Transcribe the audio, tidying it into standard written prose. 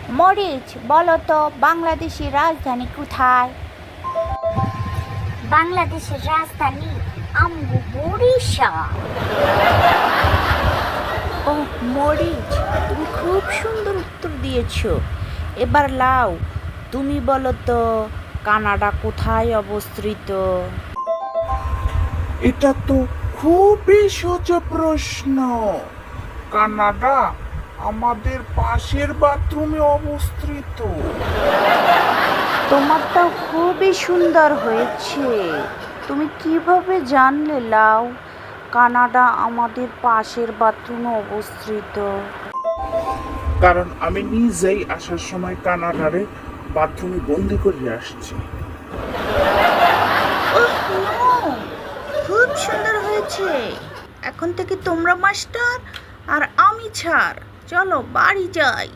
মরিচ, বলো তো বাংলাদেশের রাজধানী কোথায়? বাংলাদেশের রাজধানী আমগো বরিশাল। ও মরিচ, তুমি খুব সুন্দর উত্তর দিয়েছো। এবার লাও, তুমি বলো তো কানাডা কোথায় অবস্থিত? এটা তো খুবই সোজা প্রশ্ন। কানাডা আমাদের পাশের বাথরুমে অবস্থিত। তোমারটাও খুবই সুন্দর হয়েছে। তুমি কিভাবে জানলে লাও কানাডা আমাদের পাশের বাথরুমে অবস্থিত? কারণ আমি নিজেই আসার সময় কানাডারে বাথরুমে বন্দি করে আসছি। খুব সুন্দর হয়েছে। এখন থেকে তোমরা মাস্টার আর আমি ছাড়। চলো বাড়ি যাই।